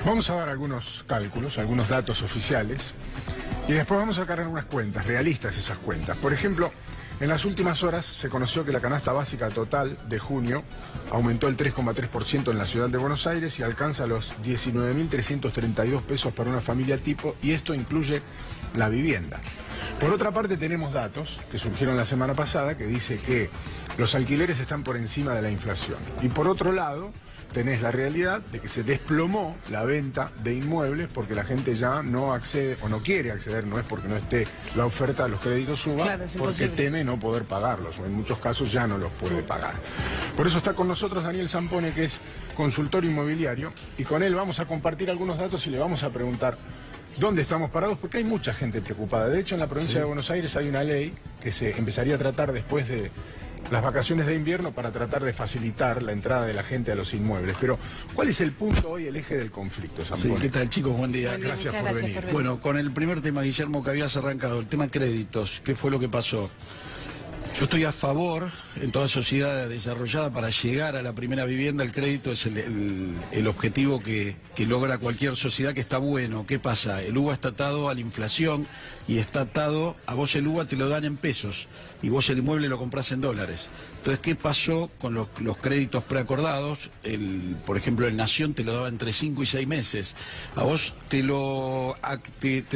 Vamos a dar algunos cálculos, algunos datos oficiales, y después vamos a sacar algunas cuentas, realistas esas cuentas. Por ejemplo, en las últimas horas se conoció que la canasta básica total de junio aumentó el 3,3% en la ciudad de Buenos Aires y alcanza los 19.332 pesos para una familia tipo, y esto incluye la vivienda. Por otra parte, tenemos datos que surgieron la semana pasada que dice que los alquileres están por encima de la inflación. Y por otro lado, tenés la realidad de que se desplomó la venta de inmuebles porque la gente ya no accede o no quiere acceder, no es porque no esté la oferta de los créditos suba, claro, porque teme no poder pagarlos, o en muchos casos ya no los puede pagar. Por eso está con nosotros Daniel Zampone, que es consultor inmobiliario, y con él vamos a compartir algunos datos y le vamos a preguntar dónde estamos parados, porque hay mucha gente preocupada. De hecho, en la provincia de Buenos Aires hay una ley que se empezaría a tratar después de las vacaciones de invierno para tratar de facilitar la entrada de la gente a los inmuebles. Pero, ¿cuál es el punto hoy, el eje del conflicto, Zampone? Sí, ¿qué tal, chicos? Buen día. Gracias por venir. Bueno, con el primer tema, Guillermo, que habías arrancado, el tema créditos, ¿qué fue lo que pasó? Yo estoy a favor, en toda sociedad desarrollada, para llegar a la primera vivienda, el crédito es el objetivo que logra cualquier sociedad, que está bueno. ¿Qué pasa? El UVA está atado a la inflación y está atado, a vos el UVA te lo dan en pesos y vos el inmueble lo comprás en dólares. Entonces, ¿qué pasó con los créditos preacordados? Por ejemplo, el Nación te lo daba entre 5 y 6 meses. A vos te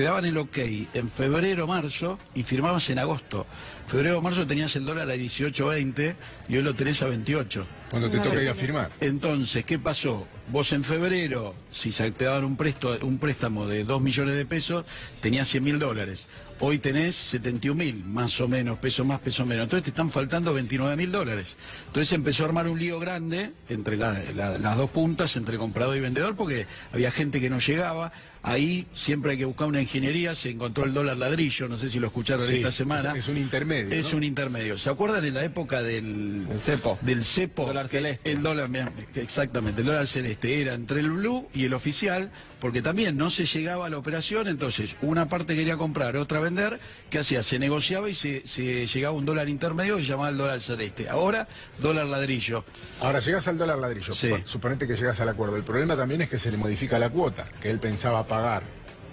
daban el ok en febrero, marzo y firmabas en agosto. Febrero o marzo tenías el dólar a 18.20 y hoy lo tenés a 28. Cuando te toca ir a firmar. Entonces, ¿qué pasó? Vos en febrero, si te daban un préstamo de 2 millones de pesos, tenías $100.000. Hoy tenés 71.000, más o menos, peso más, peso menos. Entonces te están faltando $29.000. Entonces empezó a armar un lío grande entre las dos puntas, entre comprador y vendedor, porque había gente que no llegaba. Ahí siempre hay que buscar una ingeniería. Se encontró el dólar ladrillo, no sé si lo escucharon esta semana. Es un intermedio, Es, ¿no?, un intermedio. ¿Se acuerdan en la época del cepo? Del cepo. Dólar celeste. El dólar, exactamente, el dólar celeste era entre el blue y el oficial, porque también no se llegaba a la operación. Entonces una parte quería comprar, otra vender. ¿Qué hacía? Se negociaba y se llegaba a un dólar intermedio que se llamaba el dólar celeste. Ahora, dólar ladrillo. Ahora, llegás al dólar ladrillo. Sí. Suponete que llegas al acuerdo. El problema también es que se le modifica la cuota, que él pensaba pagar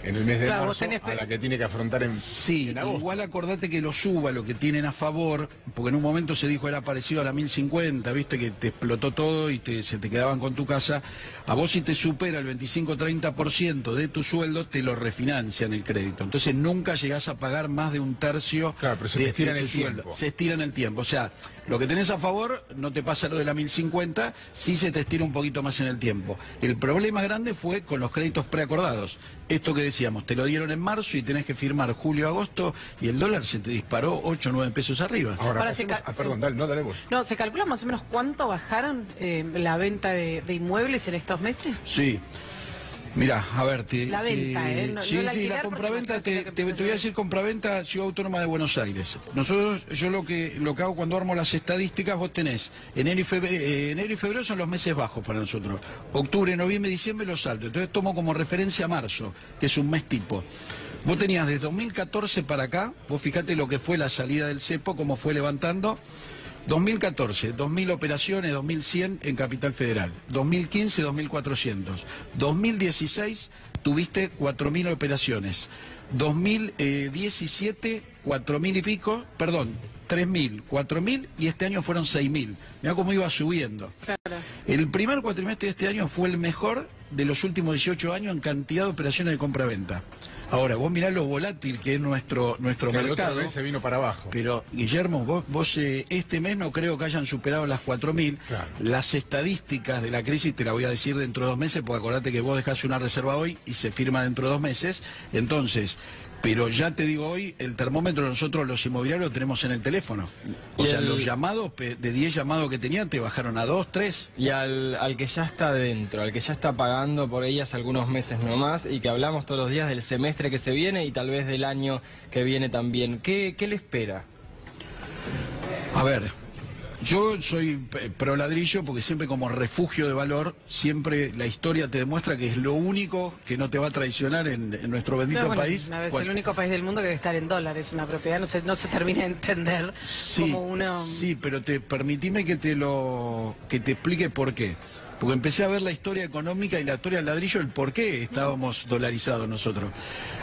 en el mes de marzo, a la que tiene que afrontar en agosto. Igual acordate que lo suba, lo que tienen a favor, porque en un momento se dijo era parecido a la 1050, viste que te explotó todo y se te quedaban con tu casa. A vos, si te supera el 25-30% de tu sueldo, te lo refinancian el crédito. Entonces nunca llegás a pagar más de un tercio. Claro, pero se te estira en el sueldo. tiempo. Se estira en el tiempo. O sea, lo que tenés a favor no te pasa lo de la 1050, sí se te estira un poquito más en el tiempo. El problema grande fue con los créditos preacordados. Esto que decíamos, te lo dieron en marzo y tenés que firmar julio, agosto, y el dólar se te disparó 8 o 9 pesos arriba. Ahora perdón, dale vos. No, ¿se calcula más o menos cuánto bajaron la venta de inmuebles en estos meses? Sí. Mirá, a ver, la venta, la compraventa, te voy a decir compraventa Ciudad Autónoma de Buenos Aires. Yo lo que hago cuando armo las estadísticas, vos tenés enero y febrero son los meses bajos para nosotros. Octubre, noviembre, diciembre los altos. Entonces tomo como referencia marzo, que es un mes tipo. Vos tenías desde 2014 para acá, vos fijate lo que fue la salida del cepo, cómo fue levantando. 2014, 2.000 operaciones, 2.100 en Capital Federal. 2015, 2.400. 2016, tuviste 4.000 operaciones. 2017, 4.000 y pico, perdón, 3.000, 4.000 y este año fueron 6.000. Mirá cómo iba subiendo. Claro. El primer cuatrimestre de este año fue el mejor de los últimos 18 años en cantidad de operaciones de compra-venta. Ahora, vos mirá lo volátil que es nuestro mercado. Otra vez se vino para abajo. Pero, Guillermo, vos este mes no creo que hayan superado las 4.000. Claro. Las estadísticas de la crisis te la voy a decir dentro de 2 meses, porque acordate que vos dejás una reserva hoy y se firma dentro de 2 meses. Entonces, pero ya te digo hoy, el termómetro nosotros los inmobiliarios lo tenemos en el teléfono. O sea, los llamados, de 10 llamados que tenían, te bajaron a 2, 3. Y al que ya está dentro, al que ya está pagando por ellas algunos meses nomás, y que hablamos todos los días del semestre que se viene y tal vez del año que viene también, ¿qué le espera? A ver, yo soy pro ladrillo porque siempre como refugio de valor, siempre la historia te demuestra que es lo único que no te va a traicionar en nuestro bendito país. Es el único país del mundo que debe estar en dólares, una propiedad, no se termina de entender como uno... Sí, pero permitime que te explique por qué. porque empecé a ver la historia económica y la historia del ladrillo, el por qué estábamos dolarizados nosotros.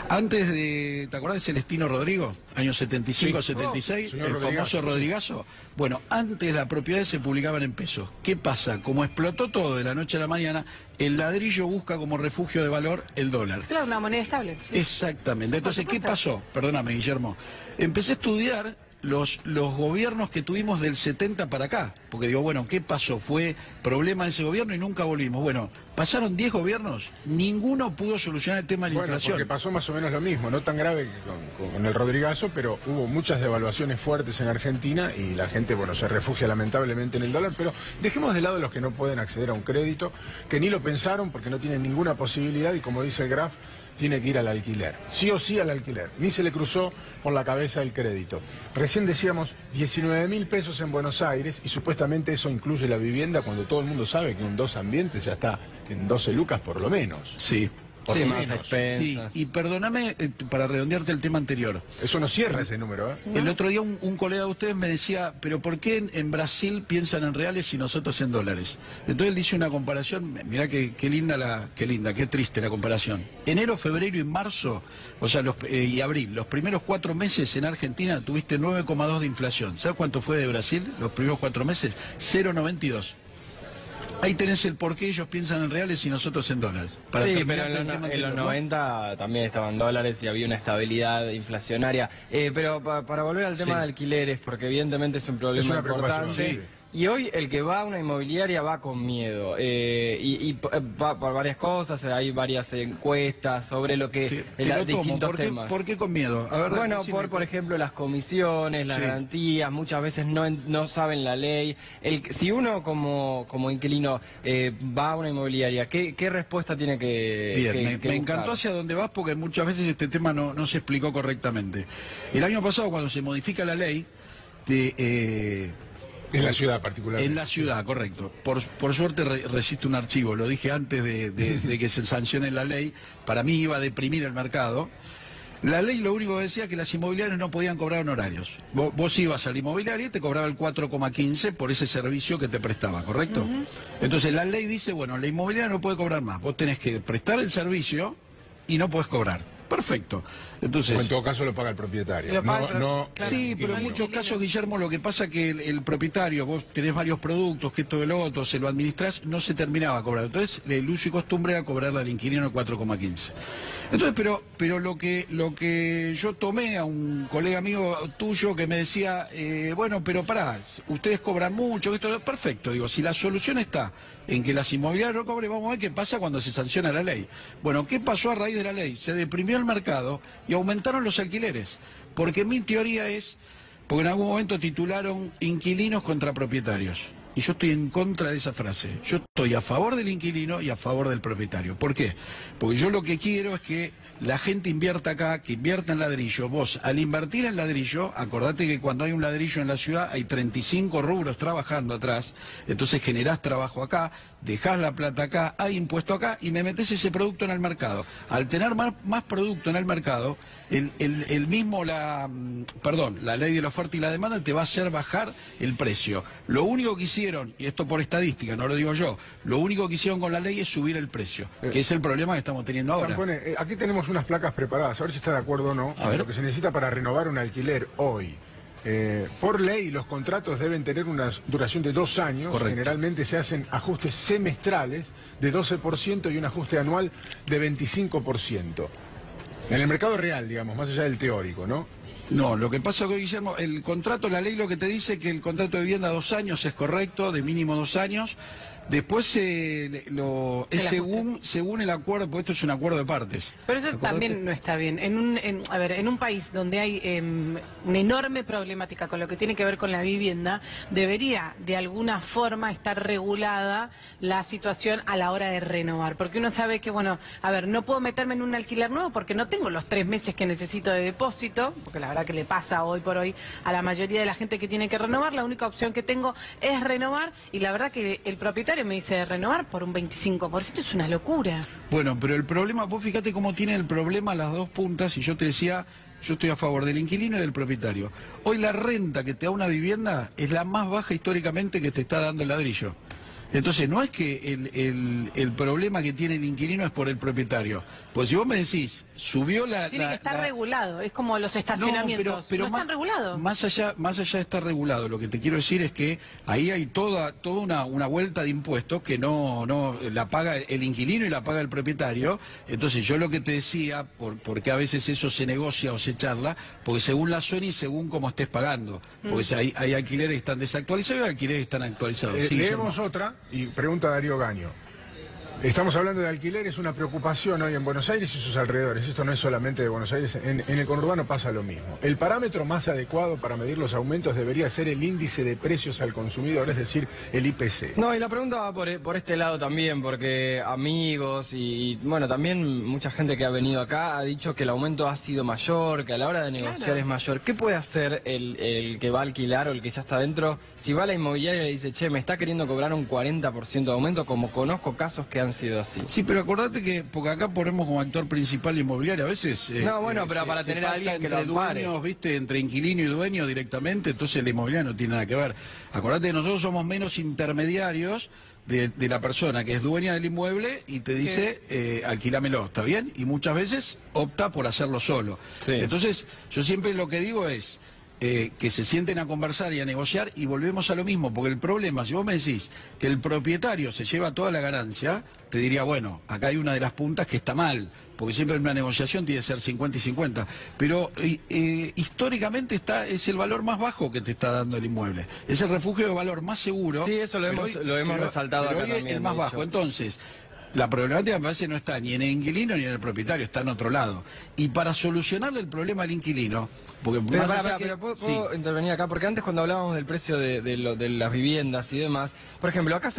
Antes de, ¿te acordás de Celestino Rodrigo? Años 75, Sí. 76, Señor el Rodrigazo. famoso Rodrigazo. Bueno, antes las propiedades se publicaban en pesos. ¿Qué pasa? Como explotó todo de la noche a la mañana, el ladrillo busca como refugio de valor el dólar. Claro, una moneda estable. Sí. Exactamente. Entonces, ¿qué supuesto. pasó? Perdóname, Guillermo. Empecé a estudiar los gobiernos que tuvimos del 70 para acá. Porque digo, bueno, ¿qué pasó? Fue problema de ese gobierno y nunca volvimos. Bueno, pasaron 10 gobiernos, ninguno pudo solucionar el tema de la Bueno, inflación. porque pasó más o menos lo mismo, no tan grave que con el Rodrigazo, pero hubo muchas devaluaciones fuertes en Argentina y la gente, bueno, se refugia lamentablemente en el dólar, pero dejemos de lado los que no pueden acceder a un crédito, que ni lo pensaron porque no tienen ninguna posibilidad y como dice el Graf, tiene que ir al alquiler, sí o sí al alquiler, ni se le cruzó por la cabeza el crédito. Recién decíamos 19.000 pesos en Buenos Aires y supuestamente eso incluye la vivienda cuando todo el mundo sabe que un 2 ambientes ya está en 12 lucas por lo menos. Sí. Por Sí, más menos. expensas. Sí, y perdóname para redondearte el tema anterior. Eso no cierra ese número, ¿eh? El otro día un colega de ustedes me decía, pero ¿por qué en Brasil piensan en reales y nosotros en dólares? Entonces él dice una comparación, mirá qué linda, qué triste la comparación. Enero, febrero y marzo, o sea, y abril, los primeros 4 meses en Argentina tuviste 9,2 de inflación. ¿Sabes cuánto fue de Brasil los primeros 4 meses? 0,92. Ahí tenés el por qué ellos piensan en reales y nosotros en dólares. Para Sí, pero terminarte el tema en los anterior, ¿no? 90 también estaban dólares y había una estabilidad inflacionaria. Pero para volver al tema Sí. de alquileres, porque evidentemente es un problema Es una preocupación, importante. sí. Y hoy el que va a una inmobiliaria va con miedo. Va por varias cosas, hay varias encuestas sobre lo que Te lo tomo. distintos temas. ¿Por qué con miedo? A ver, Bueno, decime. por ejemplo, las comisiones, las Sí. garantías, muchas veces no saben la ley. Si uno como inquilino va a una inmobiliaria, ¿qué respuesta tiene que Bien, que me buscar? encantó hacia dónde vas porque muchas veces este tema no se explicó correctamente. El año pasado, cuando se modifica la ley, En la ciudad particularmente. en la ciudad, correcto. Por suerte resiste un archivo, lo dije antes de que se sancione la ley, para mí iba a deprimir el mercado. La ley lo único que decía es que las inmobiliarias no podían cobrar honorarios. Vos ibas a la inmobiliaria y te cobraba el 4,15 por ese servicio que te prestaba, ¿correcto? Entonces la ley dice, bueno, la inmobiliaria no puede cobrar más. Vos tenés que prestar el servicio y no podés cobrar. Perfecto. Entonces, O en todo caso lo paga el propietario. Lo paga el No, claro. sí, pero en muchos casos, Guillermo, lo que pasa es que el propietario, vos tenés varios productos, que esto de lo otro, se lo administrás, no se terminaba a cobrar. Entonces, el uso y costumbre era cobrarle al inquilino el 4,15. Entonces, pero lo que yo tomé a un colega amigo tuyo que me decía, bueno, pero pará, ustedes cobran mucho, esto, perfecto. Digo, si la solución está en que las inmobiliarias no cobren, vamos a ver qué pasa cuando se sanciona la ley. Bueno, ¿qué pasó a raíz de la ley? Se deprimió el mercado y aumentaron los alquileres. Porque mi teoría es, porque en algún momento titularon inquilinos contra propietarios. Y yo estoy en contra de esa frase. Yo estoy a favor del inquilino y a favor del propietario. ¿Por qué? Porque yo lo que quiero es que la gente invierta acá, que invierta en ladrillo. Vos, al invertir en ladrillo, acordate que cuando hay un ladrillo en la ciudad hay 35 rubros trabajando atrás. Entonces generás trabajo acá, dejás la plata acá, hay impuesto acá y me metés ese producto en el mercado. Al tener más producto en el mercado, la ley de la oferta y la demanda te va a hacer bajar el precio. Lo único que hicieron, y esto por estadística, no lo digo yo, lo único que hicieron con la ley es subir el precio, que es el problema que estamos teniendo ahora. Zampone, aquí tenemos unas placas preparadas, a ver si está de acuerdo o no. A ver. Lo que se necesita para renovar un alquiler hoy. Por ley, los contratos deben tener una duración de 2 años. Correcto. Generalmente se hacen ajustes semestrales de 12% y un ajuste anual de 25%. En el mercado real, digamos, más allá del teórico, ¿no? No, lo que pasa que, Guillermo, el contrato, la ley lo que te dice que el contrato de vivienda 2 años es correcto, de mínimo 2 años. Después es según el acuerdo, porque esto es un acuerdo de partes. Pero eso Acordate. también no está bien. En un país donde hay una enorme problemática con lo que tiene que ver con la vivienda, debería de alguna forma estar regulada la situación a la hora de renovar. Porque uno sabe que, bueno, no puedo meterme en un alquiler nuevo porque no tengo los 3 meses que necesito de depósito, porque la verdad que le pasa hoy por hoy a la mayoría de la gente que tiene que renovar. La única opción que tengo es renovar y la verdad que el propietario me dice renovar por un 25%, es una locura. Bueno, pero el problema, vos fíjate cómo tiene el problema las dos puntas, y yo te decía, yo estoy a favor del inquilino y del propietario. Hoy la renta que te da una vivienda es la más baja históricamente que te está dando el ladrillo. Entonces, no es que el problema que tiene el inquilino es por el propietario. Pues si vos me decís, subió la... Tiene que estar regulado, es como los estacionamientos. No están regulados. Más allá de estar regulado, lo que te quiero decir es que ahí hay toda una vuelta de impuestos que no la paga el inquilino y la paga el propietario. Entonces, yo lo que te decía, porque a veces eso se negocia o se charla, porque según la zona y según cómo estés pagando. Porque hay alquileres que están desactualizados y alquileres que están actualizados. Sí, leemos otra y pregunta Darío Gaño. Estamos hablando de alquiler, es una preocupación hoy en Buenos Aires y sus alrededores. Esto no es solamente de Buenos Aires, en el conurbano pasa lo mismo. El parámetro más adecuado para medir los aumentos debería ser el índice de precios al consumidor, es decir, el IPC. No, y la pregunta va por este lado también, porque amigos y bueno, también mucha gente que ha venido acá ha dicho que el aumento ha sido mayor, que a la hora de negociar es mayor. ¿Qué puede hacer el que va a alquilar o el que ya está dentro? Si va a la inmobiliaria y le dice, che, me está queriendo cobrar un 40% de aumento, como conozco casos que han sido así. Sí, pero acordate que, porque acá ponemos como actor principal inmobiliario, a veces... no, bueno, pero para tener a alguien que lo ampare. Dueños, ¿viste? Entre inquilino y dueño directamente, entonces la inmobiliaria no tiene nada que ver. Acordate que nosotros somos menos intermediarios de la persona que es dueña del inmueble y te dice, alquílamelo, ¿está bien? Y muchas veces opta por hacerlo solo. Sí. Entonces, yo siempre lo que digo es... que se sienten a conversar y a negociar y volvemos a lo mismo, porque el problema, si vos me decís que el propietario se lleva toda la ganancia, te diría, bueno, acá hay una de las puntas que está mal, porque siempre en una negociación tiene que ser 50 y 50, pero históricamente es el valor más bajo que te está dando el inmueble, es el refugio de valor más seguro. Sí, eso lo hemos resaltado acá también. El más bajo, entonces... La problemática me parece no está ni en el inquilino ni en el propietario, está en otro lado. Y para solucionarle el problema al inquilino... Porque pero ¿puedo intervenir acá? Porque antes cuando hablábamos del precio de las viviendas y demás, por ejemplo, acá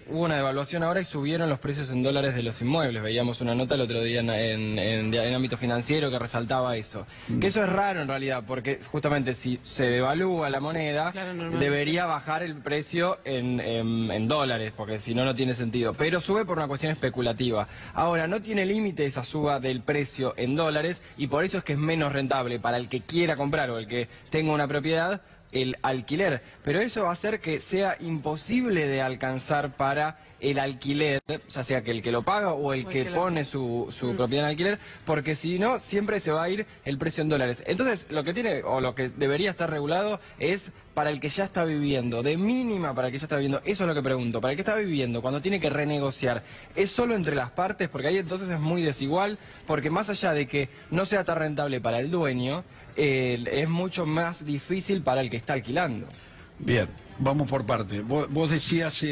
hubo una devaluación ahora y subieron los precios en dólares de los inmuebles. Veíamos una nota el otro día en ámbito financiero que resaltaba eso. Que eso es raro en realidad, porque justamente si se devalúa la moneda, debería bajar el precio en dólares, porque si no, no tiene sentido. Pero sube por una cuestión especulativa. Ahora, no tiene límite esa suba del precio en dólares y por eso es que es menos rentable para el que quiera comprar o el que tenga una propiedad el alquiler. Pero eso va a hacer que sea imposible de alcanzar para el alquiler, ya sea que el que lo paga o el que pone su propiedad en alquiler, porque si no, siempre se va a ir el precio en dólares. Entonces, lo que tiene, o lo que debería estar regulado es para el que ya está viviendo, de mínima para el que ya está viviendo. Eso es lo que pregunto, para el que está viviendo, cuando tiene que renegociar, ¿es solo entre las partes? Porque ahí entonces es muy desigual, porque más allá de que no sea tan rentable para el dueño, es mucho más difícil para el que está alquilando. Bien, vamos por parte. Vos decías,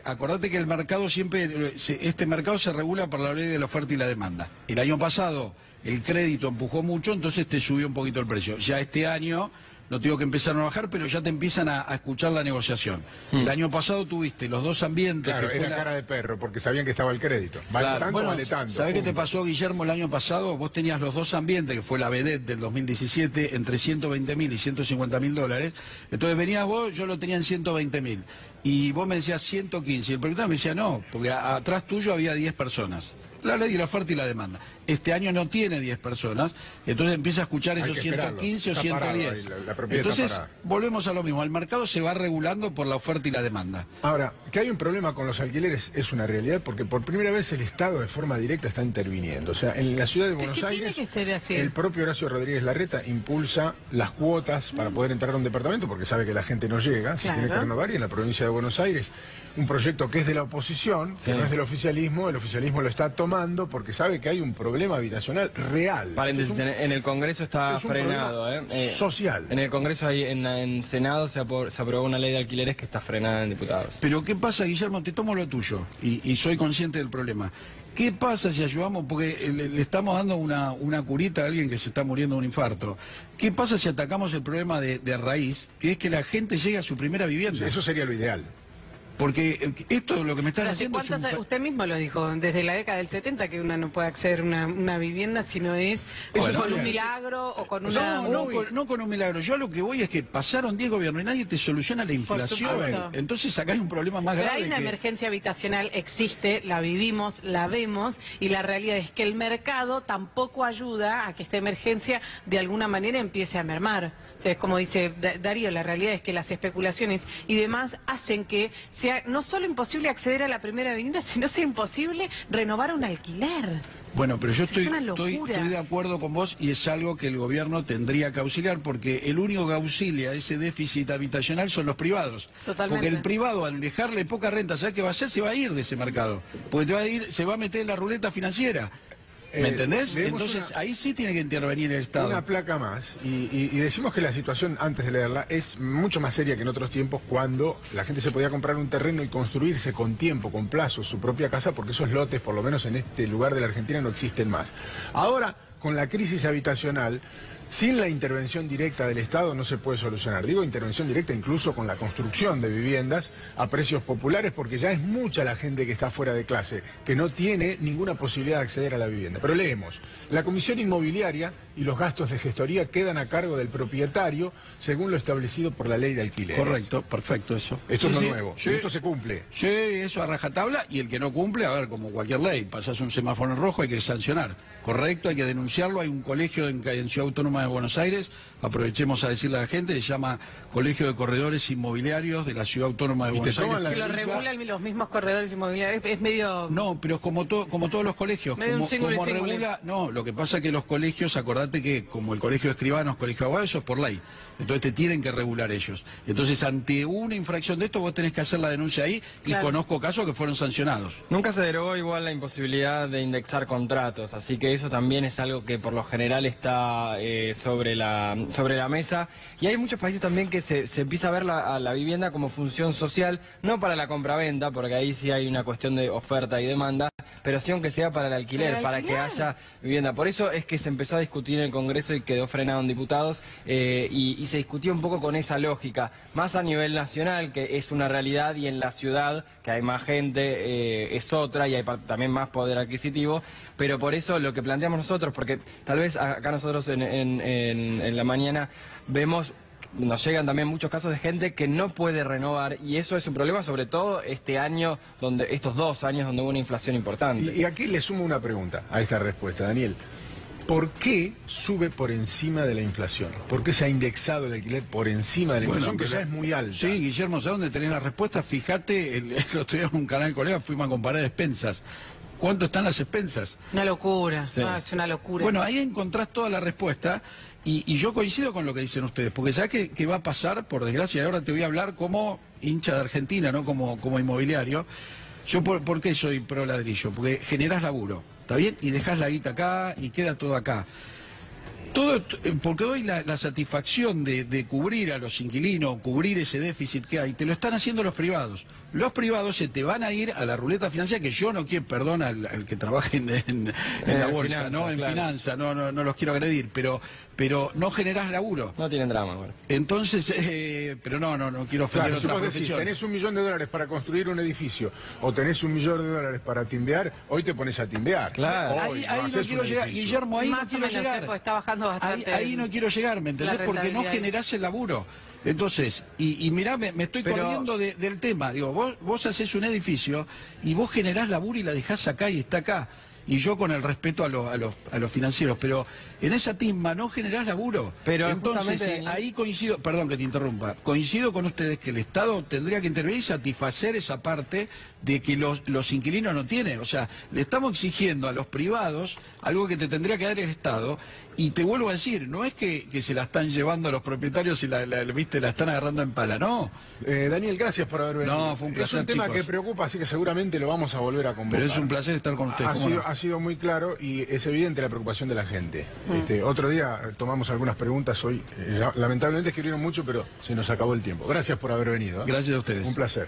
acordate que el mercado este mercado se regula por la ley de la oferta y la demanda. El año pasado el crédito empujó mucho, entonces te subió un poquito el precio. Ya este año, no tengo que empezar a bajar, pero ya te empiezan a escuchar la negociación. El año pasado tuviste los dos ambientes... Claro, que era cara de perro, porque sabían que estaba el crédito. Vale tanto, bueno, vale tanto. ¿Sabés qué te pasó, Guillermo, el año pasado? Vos tenías los dos ambientes, que fue la vedette del 2017, entre 120.000 y 150.000 dólares. Entonces venías vos, yo lo tenía en 120.000. Y vos me decías 115. Y el propietario me decía, no, porque atrás tuyo había 10 personas. La ley de la oferta y la demanda. Este año no tiene 10 personas, entonces empieza a escuchar esos 115 o 110. Entonces volvemos a lo mismo, el mercado se va regulando por la oferta y la demanda. Ahora, que hay un problema con los alquileres es una realidad, porque por primera vez el Estado de forma directa está interviniendo. O sea, en la ciudad de Buenos Aires, el propio Horacio Rodríguez Larreta impulsa las cuotas para poder entrar a un departamento, porque sabe que la gente no llega, se tiene que renovar, y en la provincia de Buenos Aires, un proyecto que es de la oposición, que no es del oficialismo, el oficialismo lo está tomando porque sabe que hay un problema habitacional real. En el Congreso está frenado. Social. En el Congreso, en Senado, se aprobó una ley de alquileres que está frenada en diputados. Pero ¿qué pasa, Guillermo? Te tomo lo tuyo y soy consciente del problema. ¿Qué pasa si ayudamos? Porque le estamos dando una curita a alguien que se está muriendo de un infarto. ¿Qué pasa si atacamos el problema de raíz, que es que la gente llegue a su primera vivienda? Eso sería lo ideal. Porque esto lo que me estás diciendo es usted mismo lo dijo, desde la década del 70 que uno no puede acceder a una vivienda si no es con un milagro o con una... No con un milagro. Yo a lo que voy es que pasaron 10 gobiernos y nadie te soluciona la inflación. Entonces acá hay un problema más grave. Pero hay una emergencia habitacional, existe, la vivimos, la vemos, y la realidad es que el mercado tampoco ayuda a que esta emergencia de alguna manera empiece a mermar. O sea, es como dice Darío, la realidad es que las especulaciones y demás hacen que sea no solo imposible acceder a la primera vivienda, sino sea imposible renovar un alquiler. Bueno, pero yo Es una estoy locura. de acuerdo con vos y es algo que el gobierno tendría que auxiliar, porque el único que auxilia ese déficit habitacional son los privados. Totalmente. Porque el privado, al dejarle poca renta, ¿sabes qué va a hacer? Se va a ir de ese mercado. Porque se va a meter en la ruleta financiera. ¿Me entendés? Entonces ahí sí tiene que intervenir el Estado. Una placa más, y decimos que la situación, antes de leerla, es mucho más seria que en otros tiempos, cuando la gente se podía comprar un terreno y construirse con tiempo, con plazo, su propia casa, porque esos lotes, por lo menos en este lugar de la Argentina, no existen más. Ahora, con la crisis habitacional, sin la intervención directa del Estado no se puede solucionar. Digo intervención directa incluso con la construcción de viviendas a precios populares, porque ya es mucha la gente que está fuera de clase, que no tiene ninguna posibilidad de acceder a la vivienda. Pero leemos, la comisión inmobiliaria y los gastos de gestoría quedan a cargo del propietario según lo establecido por la ley de alquileres. Correcto, perfecto eso. Esto es Sí, lo nuevo, sí. esto se cumple. Sí, eso a rajatabla, y el que no cumple, a ver, como cualquier ley, pasás un semáforo en rojo, hay que sancionar. Correcto, hay que denunciarlo. Hay un colegio en Ciudad Autónoma de Buenos Aires, aprovechemos a decirle a la gente, se llama Colegio de Corredores Inmobiliarios de la Ciudad Autónoma de Y te Buenos toman Aires. la Que lo cifra. regulan los mismos corredores inmobiliarios, es medio... No, pero como todos los colegios, Medio un como single. regula, no, lo que pasa es que los colegios, acordate que como el colegio de escribanos, colegio de abogados, eso es por ley. Entonces te tienen que regular ellos. Entonces, ante una infracción de esto, vos tenés que hacer la denuncia ahí, y Claro. conozco casos que fueron sancionados. Nunca se derogó igual la imposibilidad de indexar contratos, así que eso también es algo que por lo general está sobre la mesa. Y hay muchos países también que se empieza a ver a la vivienda como función social, no para la compraventa, porque ahí sí hay una cuestión de oferta y demanda, pero sí aunque sea para el alquiler, para que haya vivienda. Por eso es que se empezó a discutir en el Congreso y quedó frenado en diputados, y se discutió un poco con esa lógica, más a nivel nacional, que es una realidad, y en la ciudad, que hay más gente, es otra, y hay también más poder adquisitivo, pero por eso lo que planteamos nosotros, porque tal vez acá nosotros en la mañana vemos, nos llegan también muchos casos de gente que no puede renovar, y eso es un problema, sobre todo estos 2 años donde hubo una inflación importante. Y aquí le sumo una pregunta a esta respuesta, Daniel. ¿Por qué sube por encima de la inflación? ¿Por qué se ha indexado el alquiler por encima de la inflación, que ya es muy alta? Sí, Guillermo, ¿sabes dónde tenés la respuesta? Fíjate, el otro día en un canal de colegas fuimos a comparar expensas. ¿Cuánto están las expensas? Una locura, Sí. no, es una locura. Bueno, ahí encontrás toda la respuesta, y yo coincido con lo que dicen ustedes, porque ¿sabes qué va a pasar? Por desgracia, y ahora te voy a hablar como hincha de Argentina, no como inmobiliario. Yo, ¿por qué soy pro ladrillo? Porque generás laburo, ¿está bien? Y dejás la guita acá y queda todo acá. Porque hoy la satisfacción de cubrir a los inquilinos, cubrir ese déficit que hay, te lo están haciendo los privados. Los privados se te van a ir a la ruleta financiera, que yo no quiero, perdón al que trabaje en la bolsa, finanzas, ¿no? En claro. finanzas, no los quiero agredir, pero no generás laburo. No tienen drama, bueno. Entonces, pero no quiero ofender Claro, si otra vos decís, profesión. tenés $1 millón para construir un edificio, o tenés $1 millón para timbear, hoy te pones a timbear. Claro. Hoy Ahí no haces quiero un llegar, edificio. Guillermo, ahí Más no o quiero menos, llegar. pues, está bajando bastante. Ahí no quiero llegar, ¿me entendés? la Porque no rentabilidad. generás el laburo. Entonces, y mirá, me estoy Pero- corriendo del tema. Digo, vos haces un edificio y vos generás laburo y la dejás acá y está acá. Y yo con el respeto a los financieros, pero en esa timba no generás laburo. Pero entonces, justamente- ahí coincido, perdón que te interrumpa, coincido con ustedes que el Estado tendría que intervenir y satisfacer esa parte de que los inquilinos no tienen. O sea, le estamos exigiendo a los privados algo que te tendría que dar el Estado. Y te vuelvo a decir, no es que se la están llevando a los propietarios y la están agarrando en pala, no. Daniel, gracias por haber venido. No, fue un placer, Es un tema chicos. que preocupa, así que seguramente lo vamos a volver a convocar. Pero es un placer estar con ustedes. ¿cómo no? Ha sido muy claro y es evidente la preocupación de la gente. Otro día tomamos algunas preguntas, hoy lamentablemente escribieron mucho, pero se nos acabó el tiempo. Gracias por haber venido. Gracias a ustedes. Un placer.